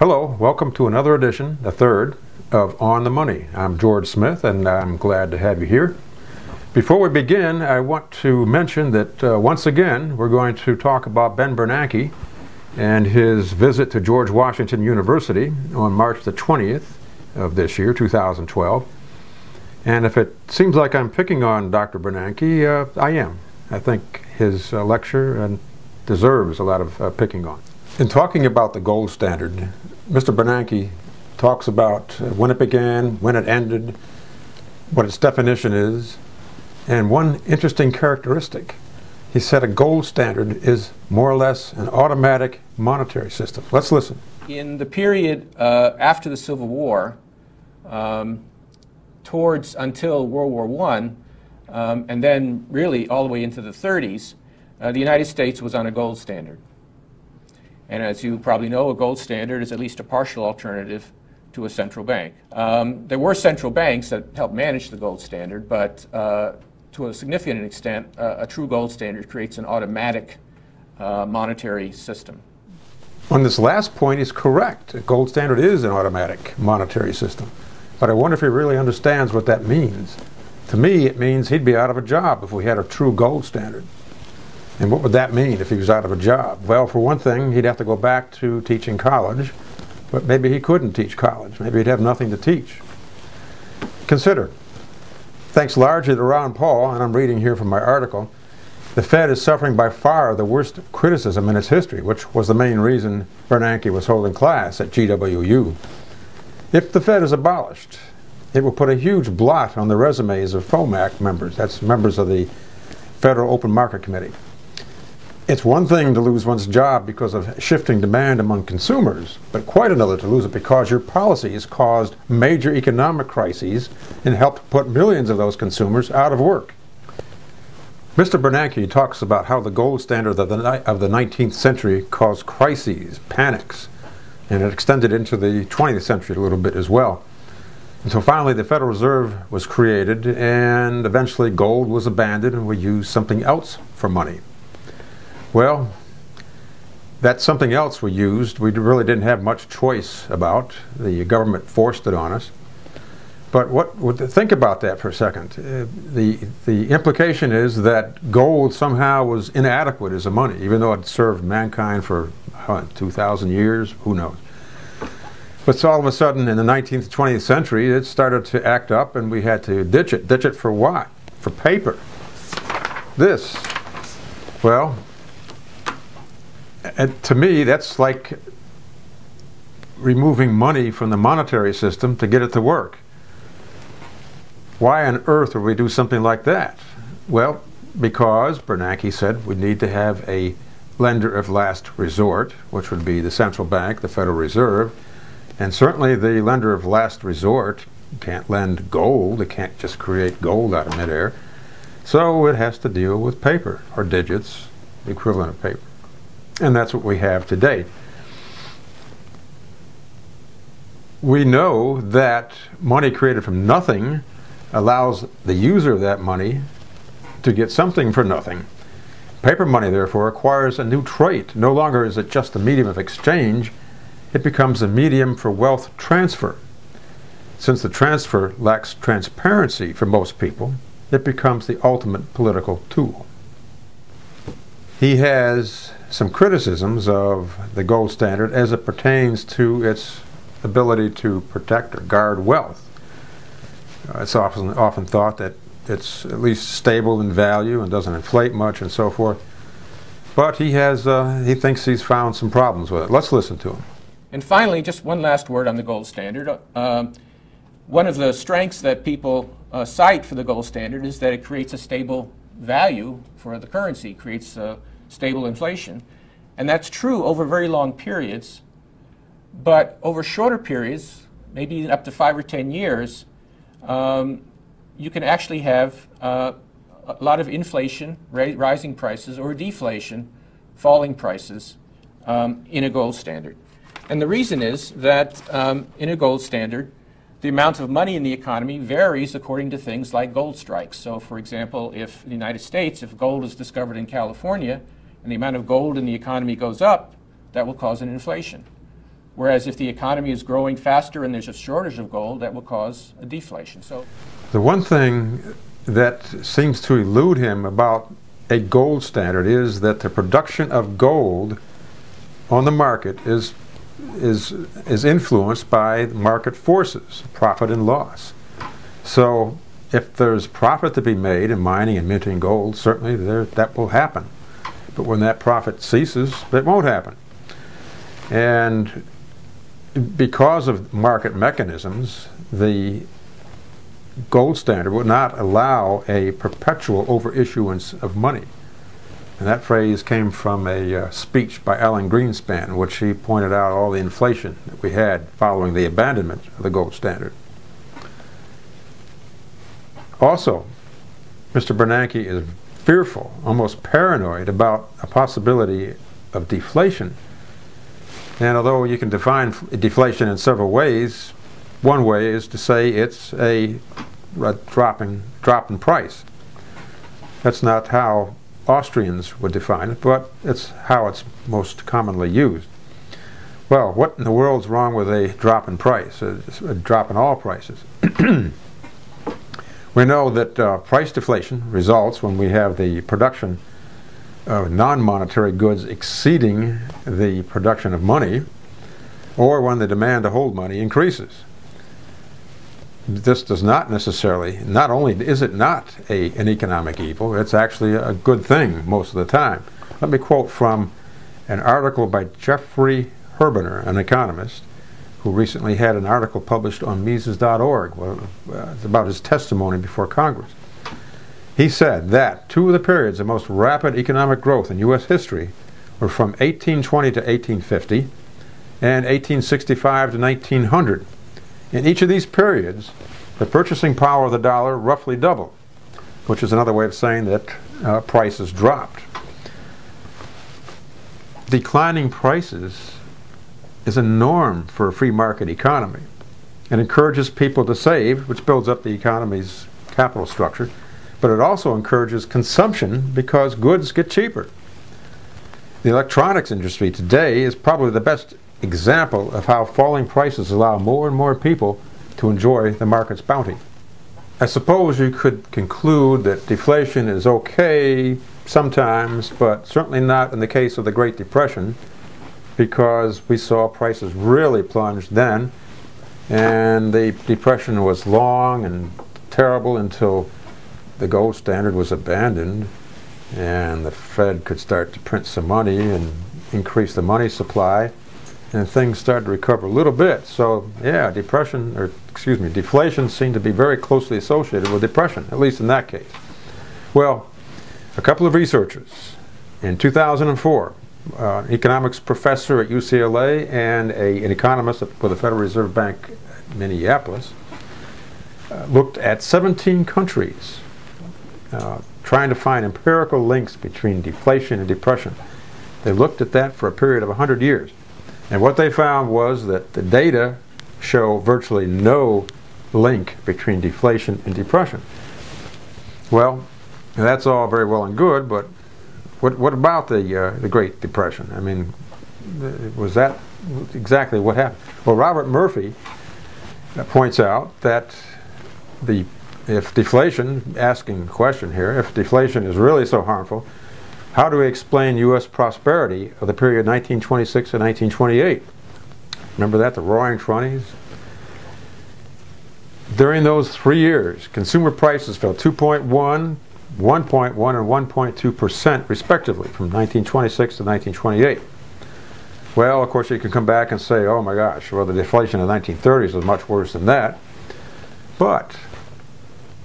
Hello, welcome to another edition, the third, of On the Money. I'm George Smith, and I'm glad to have you here. Before we begin, I want to mention that once again, we're going to talk about Ben Bernanke and his visit to George Washington University on March the 20th of this year, 2012. And if it seems like I'm picking on Dr. Bernanke, I am. I think his lecture deserves a lot of picking on. In talking about the gold standard, Mr. Bernanke talks about when it began, when it ended, what its definition is, and one interesting characteristic. He said a gold standard is more or less an automatic monetary system. Let's listen. In the period after the Civil War, towards until World War I, and then really all the way into the 30s, the United States was on a gold standard. And as you probably know, a gold standard is at least a partial alternative to a central bank. There were central banks that helped manage the gold standard, but to a significant extent, a true gold standard creates an automatic monetary system. On this last point, he's correct. A gold standard is an automatic monetary system. But I wonder if he really understands what that means. To me, it means he'd be out of a job if we had a true gold standard. And what would that mean if he was out of a job? Well, for one thing, he'd have to go back to teaching college, but maybe he couldn't teach college. Maybe he'd have nothing to teach. Consider, thanks largely to Ron Paul, and I'm reading here from my article, the Fed is suffering by far the worst criticism in its history, which was the main reason Bernanke was holding class at GWU. If the Fed is abolished, it will put a huge blot on the resumes of FOMAC members. That's members of the Federal Open Market Committee. It's one thing to lose one's job because of shifting demand among consumers, but quite another to lose it because your policies caused major economic crises and helped put millions of those consumers out of work. Mr. Bernanke talks about how the gold standard of the 19th century caused crises, panics, and it extended into the 20th century a little bit as well. Until finally the Federal Reserve was created and eventually gold was abandoned and we used something else for money. Well, that something else we used, we really didn't have much choice about. The government forced it on us. But think about that for a second. The implication is that gold somehow was inadequate as a money, even though it served mankind for 2,000 years, who knows. But so all of a sudden in the 19th, 20th century, it started to act up and we had to ditch it. Ditch it for what? For paper. This. Well, and to me, that's like removing money from the monetary system to get it to work. Why on earth would we do something like that? Well, because Bernanke said we need to have a lender of last resort, which would be the central bank, the Federal Reserve. And certainly the lender of last resort can't lend gold. It can't just create gold out of midair. So it has to deal with paper, or digits, the equivalent of paper. And that's what we have today. We know that money created from nothing allows the user of that money to get something for nothing. Paper money, therefore, acquires a new trait. No longer is it just a medium of exchange, it becomes a medium for wealth transfer. Since the transfer lacks transparency for most people, it becomes the ultimate political tool. He has some criticisms of the gold standard as it pertains to its ability to protect or guard wealth. It's often thought that it's at least stable in value and doesn't inflate much and so forth. But he thinks he's found some problems with it. Let's listen to him. And finally, just one last word on the gold standard. One of the strengths that people cite for the gold standard is that it creates a stable value for the currency, creates stable inflation. And that's true over very long periods. But over shorter periods, maybe up to 5 or 10 years, you can actually have a lot of inflation, rising prices, or deflation, falling prices in a gold standard. And the reason is that in a gold standard, the amount of money in the economy varies according to things like gold strikes. So, for example, if in the United States, if gold is discovered in California and the amount of gold in the economy goes up, that will cause an inflation. Whereas if the economy is growing faster and there's a shortage of gold, that will cause a deflation. So the one thing that seems to elude him about a gold standard is that the production of gold on the market is influenced by market forces, profit and loss. So if there's profit to be made in mining and minting gold, certainly that will happen. But when that profit ceases, it won't happen. And because of market mechanisms, the gold standard would not allow a perpetual overissuance of money. And that phrase came from a speech by Alan Greenspan, in which he pointed out all the inflation that we had following the abandonment of the gold standard. Also, Mr. Bernanke is fearful, almost paranoid about a possibility of deflation. And although you can define deflation in several ways, one way is to say it's a drop in price. That's not how Austrians would define it, but it's how it's most commonly used. Well, what in the world's wrong with a drop in price, a drop in all prices? We know that price deflation results when we have the production of non-monetary goods exceeding the production of money, or when the demand to hold money increases. This does not necessarily, not only is it not an economic evil, it's actually a good thing most of the time. Let me quote from an article by Jeffrey Herbener, an economist, who recently had an article published on Mises.org about his testimony before Congress. He said that two of the periods of most rapid economic growth in U.S. history were from 1820 to 1850 and 1865 to 1900. In each of these periods, the purchasing power of the dollar roughly doubled, which is another way of saying that prices dropped. Declining prices is a norm for a free market economy. It encourages people to save, which builds up the economy's capital structure, but it also encourages consumption because goods get cheaper. The electronics industry today is probably the best example of how falling prices allow more and more people to enjoy the market's bounty. I suppose you could conclude that deflation is okay sometimes, but certainly not in the case of the Great Depression, because we saw prices really plunge then, and the depression was long and terrible until the gold standard was abandoned and the Fed could start to print some money and increase the money supply, and things started to recover a little bit. So yeah, deflation seemed to be very closely associated with depression, at least in that case. Well, a couple of researchers in 2004, economics professor at UCLA and an economist with the Federal Reserve Bank at Minneapolis, looked at 17 countries trying to find empirical links between deflation and depression. They looked at that for a period of 100 years. And what they found was that the data show virtually no link between deflation and depression. Well, that's all very well and good, but what about the Great Depression? I mean, was that exactly what happened? Well, Robert Murphy points out that if deflation, asking the question here, if deflation is really so harmful, how do we explain U.S. prosperity of the period 1926 and 1928? Remember that, the Roaring '20s? During those 3 years, consumer prices fell 2.1, 1.1, and 1.2% respectively from 1926 to 1928. Well, of course, you can come back and say, oh my gosh, well, the deflation of the 1930s was much worse than that. But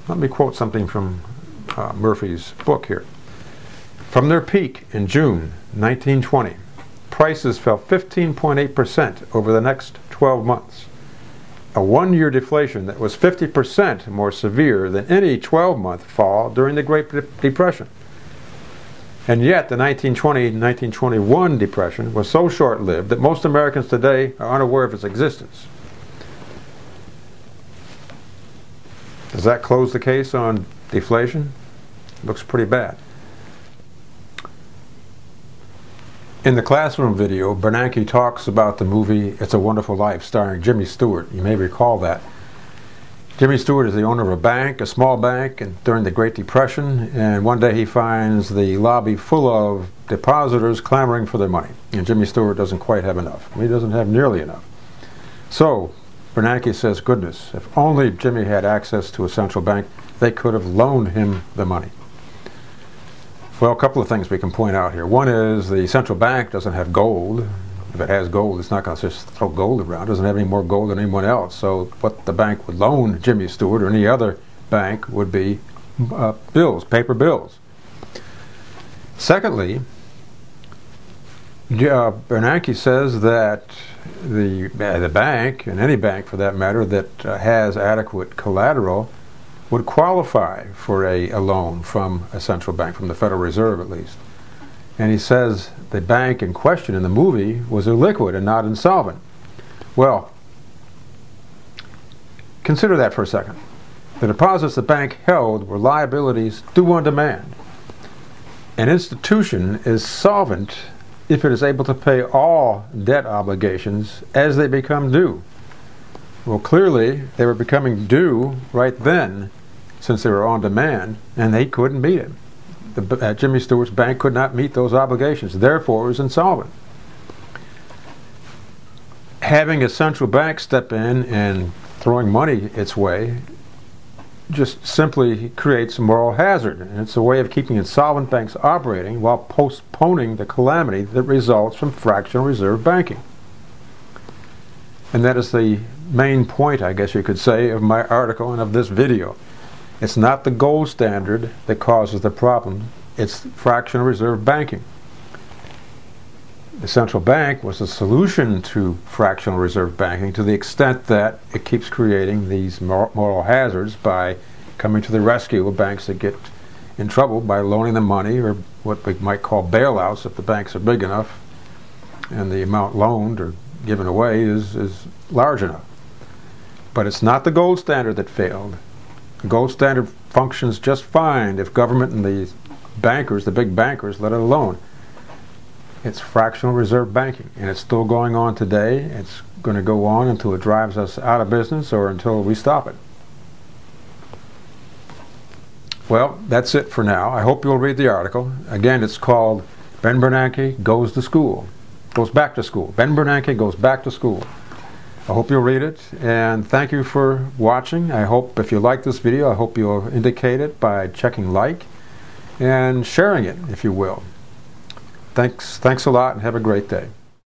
let me quote something from Murphy's book here. From their peak in June 1920, prices fell 15.8% over the next 12 months. A one-year deflation that was 50% more severe than any 12-month fall during the Great Depression. And yet the 1920-1921 depression was so short-lived that most Americans today are unaware of its existence. Does that close the case on deflation? Looks pretty bad. In the classroom video, Bernanke talks about the movie It's a Wonderful Life starring Jimmy Stewart. You may recall that. Jimmy Stewart is the owner of a bank, a small bank, and during the Great Depression, and one day he finds the lobby full of depositors clamoring for their money, and Jimmy Stewart doesn't quite have enough. He doesn't have nearly enough. So Bernanke says, goodness, if only Jimmy had access to a central bank, they could have loaned him the money. Well, a couple of things we can point out here. One is the central bank doesn't have gold. If it has gold, it's not going to just throw gold around. It doesn't have any more gold than anyone else. So what the bank would loan Jimmy Stewart or any other bank would be bills, paper bills. Secondly, Bernanke says that the bank, and any bank for that matter, that has adequate collateral would qualify for a loan from a central bank, from the Federal Reserve at least. And he says the bank in question in the movie was illiquid and not insolvent. Well, consider that for a second. The deposits the bank held were liabilities due on demand. An institution is solvent if it is able to pay all debt obligations as they become due. Well, clearly they were becoming due right then, since they were on demand, and they couldn't meet it. Jimmy Stewart's bank could not meet those obligations, therefore it was insolvent. Having a central bank step in and throwing money its way just simply creates a moral hazard, and it's a way of keeping insolvent banks operating while postponing the calamity that results from fractional reserve banking. And that is the main point, I guess you could say, of my article and of this video. It's not the gold standard that causes the problem, it's fractional reserve banking. The central bank was a solution to fractional reserve banking to the extent that it keeps creating these moral hazards by coming to the rescue of banks that get in trouble by loaning them money, or what we might call bailouts if the banks are big enough and the amount loaned or given away is large enough. But it's not the gold standard that failed. The gold standard functions just fine if government and the bankers, the big bankers, let it alone. It's fractional reserve banking, and it's still going on today. It's going to go on until it drives us out of business or until we stop it. Well, that's it for now. I hope you'll read the article. Again, it's called Ben Bernanke Goes to School. Goes Back to School. Ben Bernanke Goes Back to School. I hope you'll read it, and thank you for watching. I hope if you like this video, I hope you'll indicate it by checking like and sharing it, if you will. Thanks a lot, and have a great day.